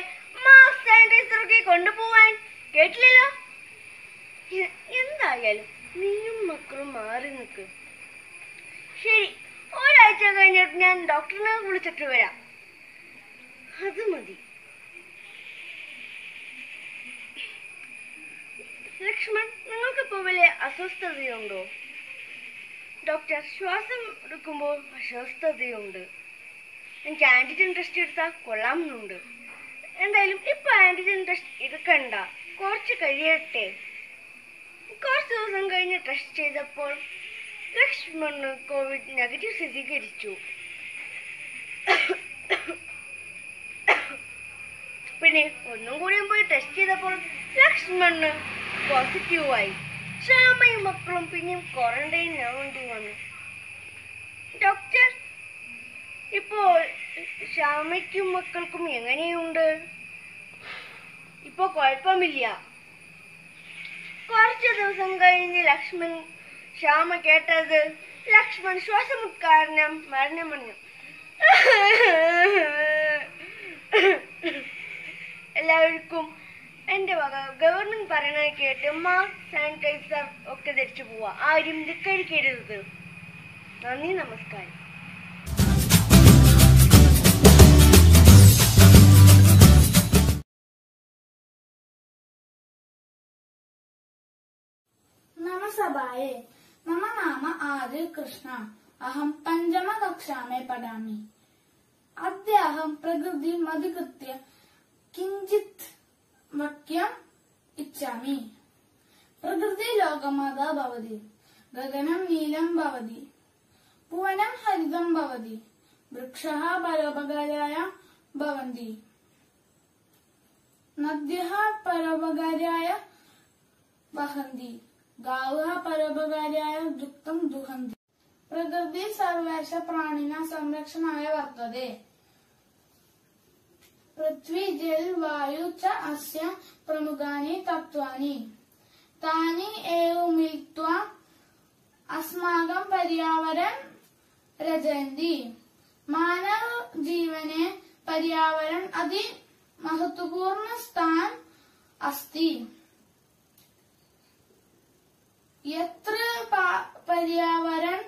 മാസ്ക് സാനിറ്റൈസർ ഒക്കെ കൊണ്ടുപോവാൻ. കേട്ടില്ലല്ലോ? എന്തായാലും നീയും മക്കളും മാറി നിൽക്ക്. ശരി, ഒരാഴ്ച കഴിഞ്ഞിട്ട് ഞാൻ ഡോക്ടറിനെ വിളിച്ചിട്ട് വരാം. അത് മതി. ലക്ഷ്മൺ, നിങ്ങൾക്കിപ്പോ വലിയ അസ്വസ്ഥതയുണ്ടോ? ഡോക്ടർ, ശ്വാസം എടുക്കുമ്പോൾ അസ്വസ്ഥതയുണ്ട്. എനിക്ക് ആന്റിജൻ ടെസ്റ്റ് എടുത്താൽ കൊള്ളാമെന്നുണ്ട്. എന്തായാലും ഇപ്പൊ ആന്റിജൻ ടെസ്റ്റ് എടുക്കണ്ട, കുറച്ച് കഴിയട്ടെ. കുറച്ച് ദിവസം കഴിഞ്ഞ് ടെസ്റ്റ് ചെയ്തപ്പോൾ ലക്ഷ്മണ് കോവിഡ് നെഗറ്റീവ് സ്ഥിരീകരിച്ചു. പിന്നെ ഒന്നും കൂടിയും പോയി ടെസ്റ്റ് ചെയ്തപ്പോൾ ലക്ഷ്മണ് പോസിറ്റീവായി. ശ്യാമയും മക്കളും പിന്നെയും ക്വാറന്റൈൻ ആവേണ്ടി വന്നു. ഡോക്ടർ, ഇപ്പോൾ ശ്യാമയ്ക്കും മക്കൾക്കും എങ്ങനെയുണ്ട്? ഇപ്പൊ കുഴപ്പമില്ല. കുറച്ച് ദിവസം കഴിഞ്ഞ് ലക്ഷ്മൺ ശ്യാമ കേട്ടത് ലക്ഷ്മൺ ശ്വാസമുട്ട് കാരണം മരണമടഞ്ഞു. എല്ലാവർക്കും എന്റെ വക ഗവൺമെന്റ് പറയണ കേട്ട് മാസ്ക് സാനിറ്റൈസർ ഒക്കെ ധരിച്ചു പോവാ. ആരും ധിക്കരിക്കരുത്. നന്ദി, നമസ്കാരം. नमस्ते, मम नाम आदिल कृष्ण. अहं पंचमकक्षा में पठामि. अद्य अहं प्रकृतिम् अधिकृत्य किञ्चित् वाक्यम् इच्छामि. प्रकृति लोकमाता भवति. गगनं नीलं भवति. भुवनं हरितं भवति. वृक्षः परोपकाराय भवन्ति. नद्यः परोपकाराय वहन्ति. गावः परोपकाराय दुग्धं दुहन्ति. प्रकृति सर्वेषां प्राणिनां संरक्षणाय वर्तते. पृथ्वी जल वायु च अस्य प्रमुखानि तत्त्वानि. तानि एव मिलित्वा अस्माकं पर्यावरणं रचयन्ति. मानव जीवने पर्यावरण अति महत्वपूर्ण स्थान अस्ति. यत्र पर्यावरण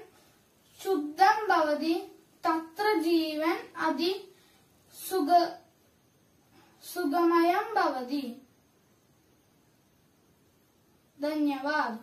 शुद्धं भवति तत्र जीवन अति सुगमयं भवति. धन्यवाद.